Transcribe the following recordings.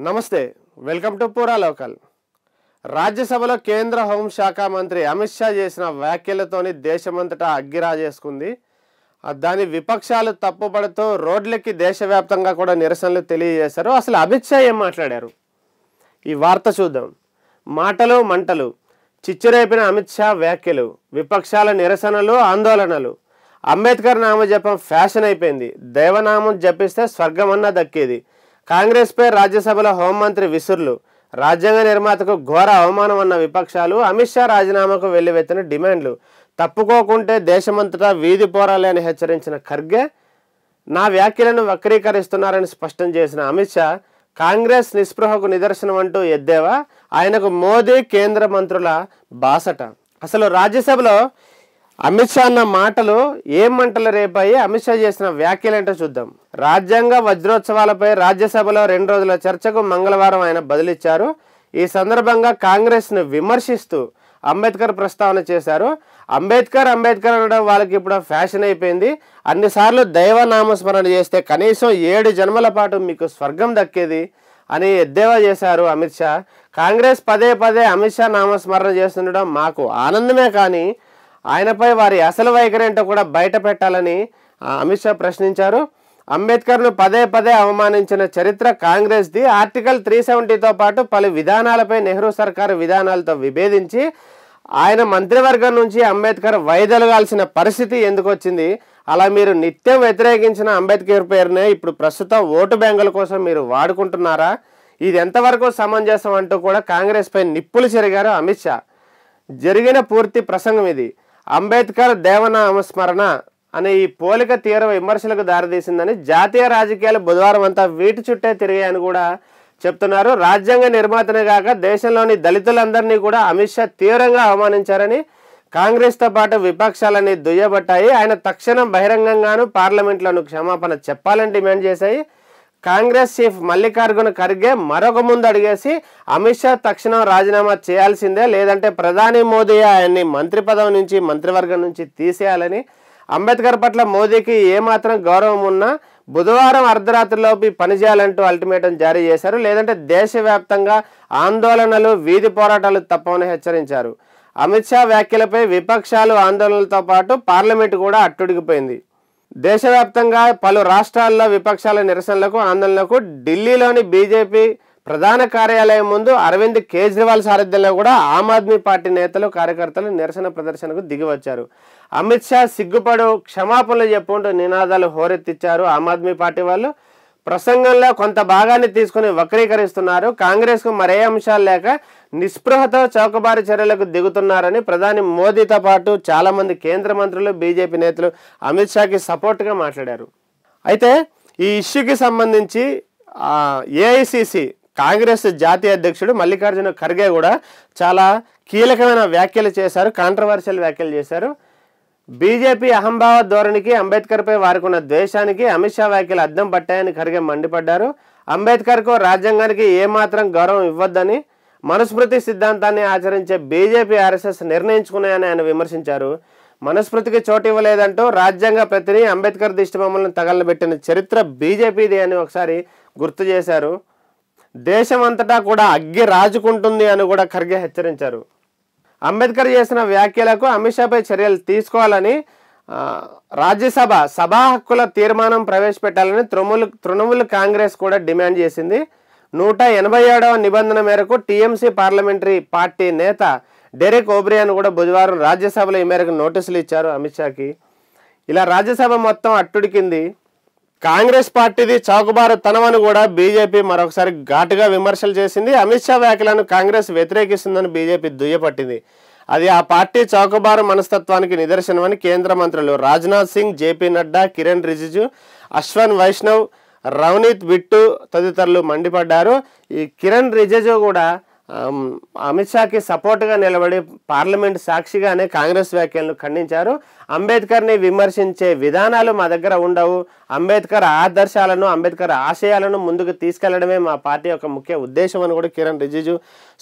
నమస్తే welcome to పూరా local. రాజ్యసభలో కేంద్ర హోంశాఖ మంత్రి అమిత్ షా చేసిన వ్యాఖ్యలతోని దేశమంతటా అగ్గిరాజేసుకుంది. దాని విపక్షాలు తప్పుపడుతూ రోడ్లెక్కి దేశవ్యాప్తంగా కూడా నిరసనలు తెలియజేశారు. అసలు అమిత్ షా ఏం మాట్లాడారు ఈ వార్త చూద్దాం. మాటలు మంటలు చిచ్చురేపిన అమిత్ షా వ్యాఖ్యలు, విపక్షాల నిరసనలు ఆందోళనలు. అంబేద్కర్ నామజపం ఫ్యాషన్ అయిపోయింది, దైవనామం జపిస్తే స్వర్గమన్నా దక్కేది. కాంగ్రెస్పై రాజ్యసభలో హోంమంత్రి విసుర్లు, రాజ్యాంగ నిర్మాతకు ఘోర అవమానం అన్న విపక్షాలు, అమిత్ షా రాజీనామాకు వెల్లువెత్తిన డిమాండ్లు. తప్పుకోకుంటే దేశమంతటా వీధి పోరాలి అని హెచ్చరించిన ఖర్గే నా వ్యాఖ్యలను వక్రీకరిస్తున్నారని స్పష్టం చేసిన అమిత్ షా కాంగ్రెస్ నిస్పృహకు నిదర్శనం అంటూ ఎద్దేవా. ఆయనకు మోదీ కేంద్ర మంత్రుల బాసట. అసలు రాజ్యసభలో అమిత్ షా అన్న మాటలు ఏం మంటలు రేపాయి, అమిత్ షా చేసిన వ్యాఖ్యలేంటో చూద్దాం. రాజ్యాంగ వజ్రోత్సవాలపై రాజ్యసభలో 2 రోజుల చర్చకు మంగళవారం ఆయన బదిలిచ్చారు. ఈ సందర్భంగా కాంగ్రెస్ను విమర్శిస్తూ అంబేద్కర్ ప్రస్తావన చేశారు. అంబేద్కర్ అనడం వాళ్ళకి ఇప్పుడు ఫ్యాషన్ అయిపోయింది. అన్నిసార్లు దైవ నామస్మరణ చేస్తే కనీసం 7 జన్మల పాటు మీకు స్వర్గం దక్కేది అని ఎద్దేవా చేశారు అమిత్ షా. కాంగ్రెస్ పదే అమిత్ షా నామస్మరణ చేస్తుండడం మాకు ఆనందమే, కానీ ఆయనపై వారి అసలు వైఖరి ఏంటో కూడా బయట పెట్టాలని అమిత్ షా ప్రశ్నించారు. అంబేద్కర్ను పదే అవమానించిన చరిత్ర కాంగ్రెస్ది. ఆర్టికల్ 370తో పాటు పలు విధానాలపై నెహ్రూ సర్కారు విధానాలతో విభేదించి ఆయన మంత్రివర్గం నుంచి అంబేద్కర్ వైదొలగాల్సిన పరిస్థితి ఎందుకు వచ్చింది? అలా మీరు నిత్యం వ్యతిరేకించిన అంబేద్కర్ పేరునే ఇప్పుడు ప్రస్తుతం ఓటు బ్యాంకుల కోసం మీరు వాడుకుంటున్నారా? ఇది ఎంతవరకు సమంజసం అంటూ కూడా కాంగ్రెస్పై నిప్పులు చెరిగారు అమిత్ షా. జరిగిన పూర్తి ప్రసంగం ఇది. అంబేద్కర్ దేవనామస్మరణ అనే ఈ పోలిక తీవ్ర విమర్శలకు దారితీసిందని, జాతీయ రాజకీయాలు బుధవారం అంతా వీటి చుట్టే తిరిగాయని కూడా చెప్తున్నారు. రాజ్యాంగ నిర్మాతనే కాక దేశంలోని దళితులందరినీ కూడా అమిత్ షా తీవ్రంగా అవమానించారని కాంగ్రెస్తో పాటు విపక్షాలని దుయ్యబట్టాయి. ఆయన తక్షణం బహిరంగంగాను పార్లమెంట్లోనూ క్షమాపణ చెప్పాలని డిమాండ్ చేశాయి. కాంగ్రెస్ చీఫ్ మల్లికార్జున ఖర్గే మరొక ముందు అడిగేసి అమిత్ షా తక్షణం రాజీనామా చేయాల్సిందే, లేదంటే ప్రధాని మోదీ ఆయన్ని మంత్రి పదవి నుంచి మంత్రివర్గం నుంచి తీసేయాలని, అంబేద్కర్ పట్ల మోదీకి ఏమాత్రం గౌరవం ఉన్నా బుధవారం అర్ధరాత్రిలోపు పనిచేయాలంటూ అల్టిమేటం జారీ చేశారు. లేదంటే దేశవ్యాప్తంగా ఆందోళనలు వీధి పోరాటాలు తప్పవని హెచ్చరించారు. అమిత్ షా వ్యాఖ్యలపై విపక్షాలు ఆందోళనలతో పాటు పార్లమెంటు కూడా అట్టుడికిపోయింది. దేశవ్యాప్తంగా పలు రాష్ట్రాల్లో విపక్షాల నిరసనలకు ఆందోళనలకు ఢిల్లీలోని బీజేపీ ప్రధాన కార్యాలయం ముందు అరవింద్ కేజ్రీవాల్ సారథ్యంలో కూడా ఆమ్ ఆద్మీ పార్టీ నేతలు కార్యకర్తలు నిరసన ప్రదర్శనకు దిగివచ్చారు. అమిత్ షా సిగ్గుపడు, క్షమాపణలు చెప్పుకుంటూ నినాదాలు హోరెత్తిచ్చారు. ఆమ్ ఆద్మీ పార్టీ వాళ్ళు ప్రసంగంలో కొంత భాగాన్ని తీసుకుని వక్రీకరిస్తున్నారు. కాంగ్రెస్కు మరే అంశాలు లేక నిస్పృహతో చౌకబారు చర్యలకు దిగుతున్నారని ప్రధాని మోదీతో పాటు చాలామంది కేంద్ర మంత్రులు, బీజేపీ నేతలు అమిత్ షాకి సపోర్ట్గా మాట్లాడారు. అయితే ఈ ఇష్యూకి సంబంధించి ఏఐసిసి కాంగ్రెస్ జాతీయ అధ్యక్షుడు మల్లికార్జున ఖర్గే కూడా చాలా కీలకమైన వ్యాఖ్యలు చేశారు, కాంట్రవర్షియల్ వ్యాఖ్యలు చేశారు. బీజేపీ అహంభావ ధోరణికి, అంబేద్కర్పై వారికున్న ద్వేషానికి అమిత్ షా వ్యాఖ్యలు అద్దం పట్టాయని ఖర్గే మండిపడ్డారు. అంబేద్కర్కు రాజ్యాంగానికి ఏమాత్రం గౌరవం ఇవ్వద్దని మనుస్మృతి సిద్ధాంతాన్ని ఆచరించే బీజేపీ ఆర్ఎస్ఎస్ నిర్ణయించుకున్నాయని ఆయన విమర్శించారు. మనుస్మృతికి చోటు ఇవ్వలేదంటూ రాజ్యాంగ ప్రతిని అంబేద్కర్ దిష్టిబొమ్మలను తగలబెట్టిన చరిత్ర బీజేపీది అని ఒకసారి గుర్తు చేశారు. దేశం అంతటా కూడా అగ్గి రాజుకుంటుంది అని కూడా ఖర్గే హెచ్చరించారు. అంబేద్కర్ చేసిన వ్యాఖ్యలకు అమిత్ షాపై చర్యలు తీసుకోవాలని రాజ్యసభ సభా హక్కుల తీర్మానం ప్రవేశపెట్టాలని తృణమూల్ కాంగ్రెస్ కూడా డిమాండ్ చేసింది. 187వ నిబంధన మేరకు టీఎంసీ పార్లమెంటరీ పార్టీ నేత డెరెక్ ఓబ్రియన్ కూడా బుధవారం రాజ్యసభలో ఈ మేరకు నోటీసులు ఇచ్చారు అమిత్ షాకి. ఇలా రాజ్యసభ మొత్తం అట్టుడికింది. కాంగ్రెస్ పార్టీది చౌకబారు తనమని కూడా బీజేపీ మరొకసారి ఘాటుగా విమర్శలు చేసింది. అమిత్ షా వ్యాఖ్యలను కాంగ్రెస్ వ్యతిరేకిస్తుందని బీజేపీ దుయ్యపట్టింది. అది ఆ పార్టీ చౌకబారు మనస్తత్వానికి నిదర్శనమని కేంద్ర మంత్రులు రాజ్నాథ్ సింగ్, జేపీ నడ్డా, కిరణ్ రిజిజు, అశ్వన్ వైష్ణవ్, రవనీత్ బిట్టు తదితరులు మండిపడ్డారు. ఈ కిరణ్ రిజిజు కూడా అమిత్ షాకి సపోర్ట్గా నిలబడి పార్లమెంట్ సాక్షిగానే కాంగ్రెస్ వ్యాఖ్యలను ఖండించారు. అంబేద్కర్ని విమర్శించే విధానాలు మా దగ్గర ఉండవు, అంబేద్కర్ ఆదర్శాలను, అంబేద్కర్ ఆశయాలను ముందుకు తీసుకెళ్లడమే మా పార్టీ యొక్క ముఖ్య ఉద్దేశం అని కూడా కిరణ్ రిజిజు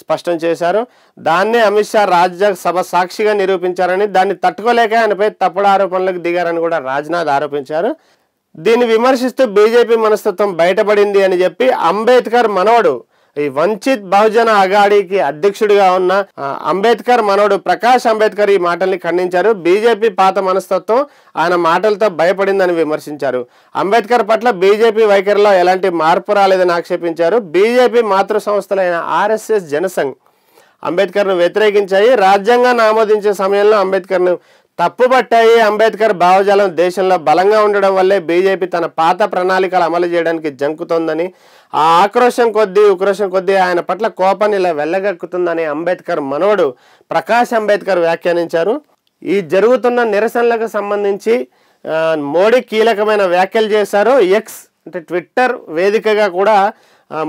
స్పష్టం చేశారు. దాన్నే అమిత్ షా రాజ్యసభ సాక్షిగా నిరూపించారని, దాన్ని తట్టుకోలేక ఆయనపై తప్పుడు ఆరోపణలకు దిగారని కూడా రాజ్నాథ్ ఆరోపించారు. దీన్ని విమర్శిస్తూ బీజేపీ మనస్తత్వం బయటపడింది అని చెప్పి అంబేద్కర్ మనవడు ఈ వంచిత్ బహుజన అఘాడీకి అధ్యక్షుడిగా ఉన్న అంబేద్కర్ మనోడు ప్రకాష్ అంబేద్కర్ ఈ మాటల్ని ఖండించారు. బీజేపీ పాత మనస్తత్వం ఆయన మాటలతో భయపడిందని విమర్శించారు. అంబేద్కర్ పట్ల బీజేపీ వైఖరిలో ఎలాంటి మార్పు రాలేదని ఆక్షేపించారు. బీజేపీ మాతృ సంస్థలైన ఆర్ఎస్ఎస్, జనసంఘ్ అంబేద్కర్ను వ్యతిరేకించాయి. రాజ్యాంగాన్ని ఆమోదించే సమయంలో అంబేద్కర్ను తప్పుపట్టాయి. అంబేద్కర్ భావజాలం దేశంలో బలంగా ఉండడం వల్లే బీజేపీ తన పాత ప్రణాళికలు అమలు చేయడానికి జంకుతోందని, ఆ ఆక్రోశం కొద్దీ ఉక్రోషం కొద్దీ ఆయన పట్ల కోపాన్ని ఇలా వెళ్ళగక్కుతుందని అంబేద్కర్ మనవడు ప్రకాష్ అంబేద్కర్ వ్యాఖ్యానించారు. ఈ జరుగుతున్న నిరసనలకు సంబంధించి మోడీ కీలకమైన వ్యాఖ్యలు చేశారు. ఎక్స్ అంటే ట్విట్టర్ వేదికగా కూడా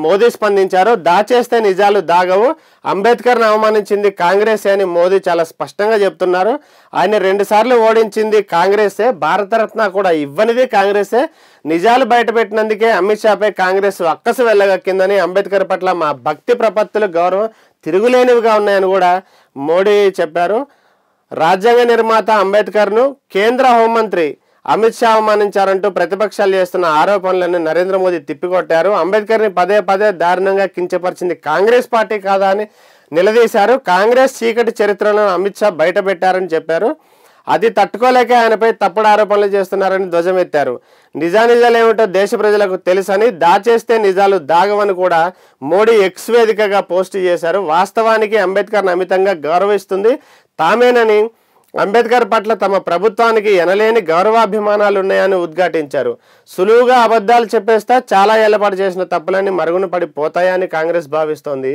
మోదీ స్పందించారు. దాచేస్తే నిజాలు దాగవు, అంబేద్కర్ను అవమానించింది కాంగ్రెసే అని మోదీ చాలా స్పష్టంగా చెప్తున్నారు. ఆయన 2 సార్లు ఓడించింది కాంగ్రెసే, భారతరత్న కూడా ఇవ్వనిది కాంగ్రెసే. నిజాలు బయటపెట్టినందుకే అమిత్ షాపై కాంగ్రెస్ అక్కసు వెళ్ళగక్కిందని, అంబేద్కర్ పట్ల మా భక్తి ప్రపత్తులు, గౌరవం తిరుగులేనివిగా ఉన్నాయని కూడా మోడీ చెప్పారు. రాజ్యాంగ నిర్మాత అంబేద్కర్ను కేంద్ర హోంమంత్రి అమిత్ షా అవమానించారంటూ ప్రతిపక్షాలు చేస్తున్న ఆరోపణలను నరేంద్ర మోదీ తిప్పికొట్టారు. అంబేద్కర్ని పదే పదే దారుణంగా కించపరిచింది కాంగ్రెస్ పార్టీ కాదా అని నిలదీశారు. కాంగ్రెస్ చీకటి చరిత్రను అమిత్ షా బయటపెట్టారని చెప్పారు. అది తట్టుకోలేక ఆయనపై తప్పుడు ఆరోపణలు చేస్తున్నారని ధ్వజమెత్తారు. నిజానిజాలు ఏమిటో దేశ ప్రజలకు తెలుసని, దాచేస్తే నిజాలు దాగవని కూడా మోడీ ఎక్స్ వేదికగా పోస్టు చేశారు. వాస్తవానికి అంబేద్కర్ను అమితంగా గౌరవిస్తుంది తామేనని, అంబేద్కర్ పట్ల తమ ప్రభుత్వానికి ఎనలేని గౌరవాభిమానాలు ఉన్నాయని ఉద్ఘాటించారు. సులువుగా అబద్ధాలు చెప్పేస్తా చాలా ఏళ్లపాటు చేసిన తప్పులన్నీ మరుగున పడిపోతాయని కాంగ్రెస్ భావిస్తోంది.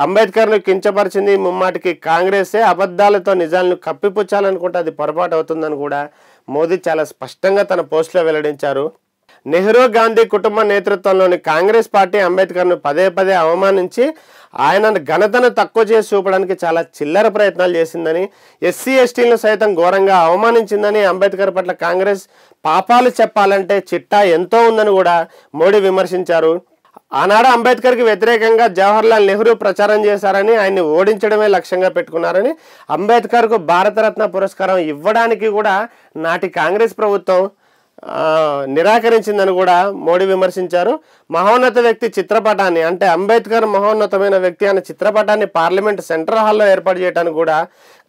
అంబేద్కర్ను కించపరిచింది ముమ్మాటికి కాంగ్రెసే. అబద్ధాలతో నిజాలను కప్పిపుచ్చాలనుకుంటే అది పొరపాటు అవుతుందని కూడా మోదీ చాలా స్పష్టంగా తన పోస్టులో వెల్లడించారు. నెహ్రూ గాంధీ కుటుంబ నేతృత్వంలోని కాంగ్రెస్ పార్టీ అంబేద్కర్ను పదే పదే అవమానించి ఆయన ఘనతను తక్కువ చేసి చూపడానికి చాలా చిల్లర ప్రయత్నాలు చేసిందని, ఎస్సీ ఎస్టీలను సైతం ఘోరంగా అవమానించిందని, అంబేద్కర్ పట్ల కాంగ్రెస్ పాపాలు చెప్పాలంటే చిట్టా ఎంతో ఉందని కూడా మోడీ విమర్శించారు. ఆనాడు అంబేద్కర్కి వ్యతిరేకంగా జవహర్లాల్ నెహ్రూ ప్రచారం చేశారని, ఆయన్ని ఓడించడమే లక్ష్యంగా పెట్టుకున్నారని, అంబేద్కర్కు భారతరత్న పురస్కారం ఇవ్వడానికి కూడా నాటి కాంగ్రెస్ ప్రభుత్వం నిరాకరించిందని కూడా మోడీ విమర్శించారు. మహోన్నత వ్యక్తి చిత్రపటాన్ని, అంటే అంబేద్కర్ మహోన్నతమైన వ్యక్తి అనే చిత్రపటాన్ని పార్లమెంట్ సెంట్రల్ హాల్లో ఏర్పాటు చేయడానికి కూడా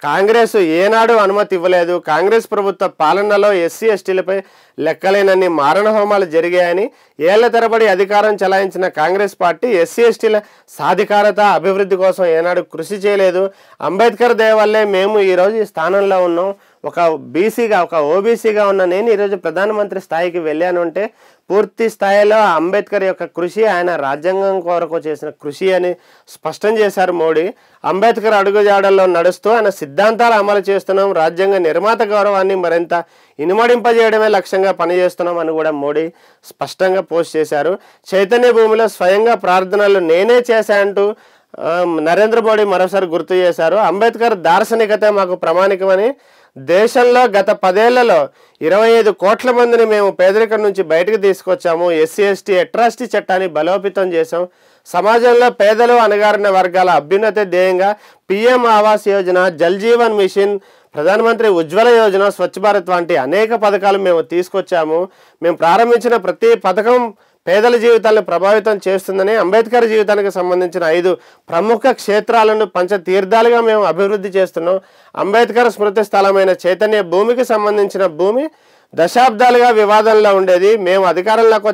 కాంగ్రెస్ ఏనాడు అనుమతి ఇవ్వలేదు. కాంగ్రెస్ ప్రభుత్వ పాలనలో ఎస్సీ ఎస్టీలపై లెక్కలేనన్ని మారణ హోమాలు జరిగాయని, ఏళ్ల తరబడి అధికారం చెలాయించిన కాంగ్రెస్ పార్టీ ఎస్సీ ఎస్టీల సాధికారత, అభివృద్ధి కోసం ఏనాడు కృషి చేయలేదు. అంబేద్కర్ దయ వల్లే మేము ఈరోజు ఈ స్థానంలో ఉన్నాం. ఒక బీసీగా, ఒక ఓబీసీగా ఉన్న నేను ఈరోజు ప్రధానమంత్రి స్థాయికి వెళ్ళాను అంటే పూర్తి స్థాయిలో అంబేద్కర్ యొక్క కృషి, ఆయన రాజ్యాంగం కొరకు చేసిన కృషి అని స్పష్టం చేశారు మోడీ. అంబేద్కర్ అడుగుజాడల్లో నడుస్తూ ఆయన సిద్ధాంతాలు అమలు చేస్తున్నాం, రాజ్యాంగ నిర్మాత గౌరవాన్ని మరింత ఇనుమడింపజేయడమే లక్ష్యంగా పనిచేస్తున్నాం అని కూడా మోడీ స్పష్టంగా పోస్ట్ చేశారు. చైతన్య భూమిలో స్వయంగా ప్రార్థనలు నేనే చేశానంటూ నరేంద్ర మోడీ మరోసారి గుర్తు చేశారు. అంబేద్కర్ దార్శనికత మాకు ప్రమాణికమని, దేశంలో గత 10 ఏళ్లలో 25 కోట్ల మందిని మేము పేదరికం నుంచి బయటకు తీసుకొచ్చాము. ఎస్సీ ఎస్టీ అట్రాసిటీ చట్టాన్ని బలోపేతం చేశాం. సమాజంలో పేదలు, అణగారిన వర్గాల అభ్యున్నతి ధ్యేయంగా పిఎం ఆవాస్ యోజన, జల్ జీవన్ మిషన్, ప్రధానమంత్రి ఉజ్వల యోజన, స్వచ్ఛ భారత్ వంటి అనేక పథకాలు మేము తీసుకొచ్చాము. మేము ప్రారంభించిన ప్రతి పథకం పేదల జీవితాలను ప్రభావితం చేస్తుందని, అంబేద్కర్ జీవితానికి సంబంధించిన 5 ప్రముఖ క్షేత్రాలను పంచతీర్థాలుగా మేము అభివృద్ధి చేస్తున్నాం. అంబేద్కర్ స్మృతి స్థలమైన చైతన్య భూమికి సంబంధించిన భూమి దశాబ్దాలుగా వివాదంలో ఉండేది. మేము అధికారంలోకి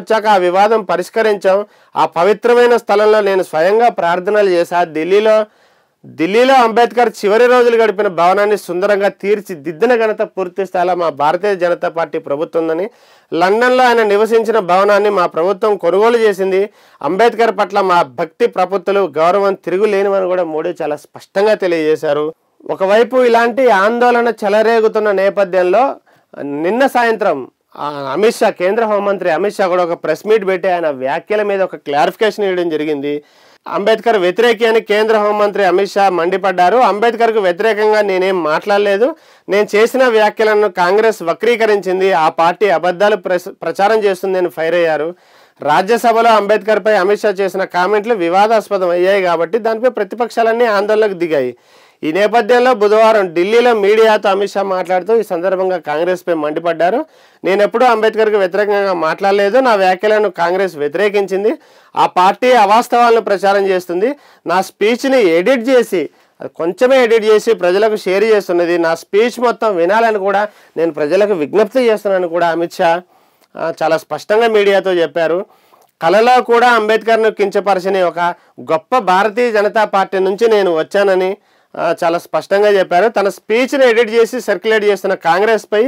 వచ్చాక ఆ వివాదం పరిష్కరించాం. ఆ పవిత్రమైన స్థలంలో నేను స్వయంగా ప్రార్థనలు చేశా. ఢిల్లీలో అంబేద్కర్ చివరి రోజులు గడిపిన భవనాన్ని సుందరంగా తీర్చిదిద్దిన ఘనత పూర్తి స్థాయిలో మా భారతీయ జనతా పార్టీ ప్రభుత్వం ఉందని, లండన్లో ఆయన నివసించిన భవనాన్ని మా ప్రభుత్వం కొనుగోలు చేసింది. అంబేద్కర్ పట్ల మా భక్తి ప్రపత్తులు, గౌరవం తిరుగులేనివని కూడా మోడీ చాలా స్పష్టంగా తెలియజేశారు. ఒకవైపు ఇలాంటి ఆందోళన చెలరేగుతున్న నేపథ్యంలో నిన్న సాయంత్రం అమిత్ షా, కేంద్ర హోంమంత్రి అమిత్ షా కూడా ఒక ప్రెస్ మీట్ పెట్టి ఆయన వ్యాఖ్యల మీద ఒక క్లారిఫికేషన్ ఇవ్వడం జరిగింది. అంబేద్కర్ వ్యతిరేకి అని కేంద్ర హోంమంత్రి అమిత్ షా మండిపడ్డారు. అంబేద్కర్కు వ్యతిరేకంగా నేనేం మాట్లాడలేదు. నేను చేసిన వ్యాఖ్యలను కాంగ్రెస్ వక్రీకరించింది, ఆ పార్టీ అబద్ధాలు ప్రచారం చేస్తుంది అని ఫైర్ అయ్యారు. రాజ్యసభలో అంబేద్కర్పై అమిత్ షా చేసిన కామెంట్లు వివాదాస్పదం అయ్యాయి కాబట్టి దానిపై ప్రతిపక్షాలన్నీ ఆందోళనకు దిగాయి. ఈ నేపథ్యంలో బుధవారం ఢిల్లీలో మీడియాతో అమిత్ షా మాట్లాడుతూ ఈ సందర్భంగా కాంగ్రెస్పై మండిపడ్డారు. నేను ఎప్పుడూ అంబేద్కర్కి వ్యతిరేకంగా మాట్లాడలేదు. నా వ్యాఖ్యలను కాంగ్రెస్ వ్యతిరేకించింది. ఆ పార్టీ అవాస్తవాలను ప్రచారం చేస్తుంది. నా స్పీచ్ని ఎడిట్ చేసి కొంచెమే ఎడిట్ చేసి ప్రజలకు షేర్ చేస్తున్నది. నా స్పీచ్ మొత్తం వినాలని కూడా నేను ప్రజలకు విజ్ఞప్తి చేస్తున్నాను కూడా అమిత్ షా చాలా స్పష్టంగా మీడియాతో చెప్పారు. కలలో కూడా అంబేద్కర్ను కించపరచని ఒక గొప్ప భారతీయ జనతా పార్టీ నుంచి నేను వచ్చానని చాలా స్పష్టంగా చెప్పారు. తన స్పీచ్ని ఎడిట్ చేసి సర్క్యులేట్ చేస్తున్న కాంగ్రెస్పై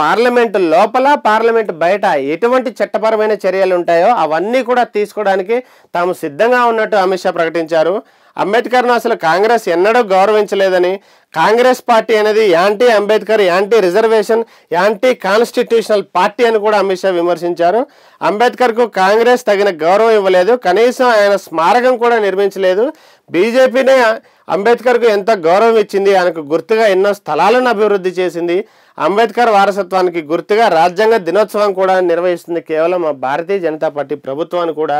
పార్లమెంటు లోపల పార్లమెంటు బయట ఎటువంటి చట్టపరమైన చర్యలు ఉంటాయో అవన్నీ కూడా తీసుకోవడానికి తాము సిద్ధంగా ఉన్నట్టు అమిత్ షా ప్రకటించారు. అంబేద్కర్ను అసలు కాంగ్రెస్ ఎన్నడూ గౌరవించలేదని, కాంగ్రెస్ పార్టీ అనేది anti Ambedkar, anti reservation, anti constitutional party అని కూడా అమిత్ షా విమర్శించారు. అంబేద్కర్కు కాంగ్రెస్ తగిన గౌరవం ఇవ్వలేదు, కనీసం ఆయన స్మారకం కూడా నిర్మించలేదు. బీజేపీనే అంబేద్కర్కు ఎంత గౌరవం ఇచ్చింది, ఆయనకు గుర్తుగా ఎన్నో స్థలాలను అభివృద్ధి చేసింది. అంబేద్కర్ వారసత్వానికి గుర్తుగా రాజ్యాంగ దినోత్సవం కూడా నిర్వహిస్తుంది కేవలం భారతీయ జనతా పార్టీ ప్రభుత్వాన్ని కూడా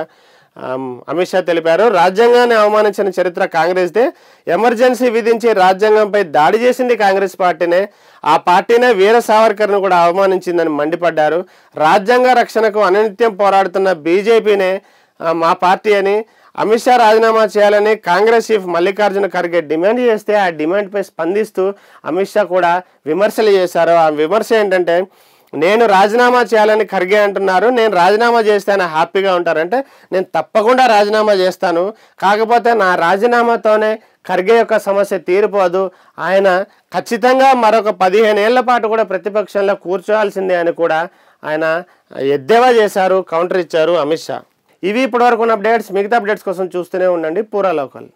అమిత్ షా తెలిపారు. రాజ్యాంగాన్ని అవమానించిన చరిత్ర కాంగ్రెస్దే. ఎమర్జెన్సీ విధించి రాజ్యాంగంపై దాడి చేసింది కాంగ్రెస్ పార్టీనే. ఆ పార్టీనే వీర సావర్కర్ను కూడా అవమానించిందని మండిపడ్డారు. రాజ్యాంగ రక్షణకు అనునిత్యం పోరాడుతున్న బీజేపీనే మా పార్టీ అని, అమిత్ షా రాజీనామా చేయాలని కాంగ్రెస్ చీఫ్ మల్లికార్జున ఖర్గే డిమాండ్ చేస్తే ఆ డిమాండ్పై స్పందిస్తూ అమిత్ షా కూడా విమర్శలు చేశారు. ఆ విమర్శ ఏంటంటే, నేను రాజీనామా చేయాలని ఖర్గే అంటున్నారు, నేను రాజీనామా చేస్తే ఆయన హ్యాపీగా ఉంటారంటే నేను తప్పకుండా రాజీనామా చేస్తాను. కాకపోతే నా రాజీనామాతోనే ఖర్గే యొక్క సమస్య తీరిపోదు. ఆయన ఖచ్చితంగా మరొక 15 ఏళ్ల పాటు కూడా ప్రతిపక్షంలో కూర్చోవాల్సిందే అని కూడా ఆయన ఎద్దేవా చేశారు, కౌంటర్ ఇచ్చారు అమిత్ షా. ఇవి ఇప్పటివరకు ఉన్న అప్డేట్స్. మిగతా అప్డేట్స్ కోసం చూస్తూనే ఉండండి పూరా లోకల్.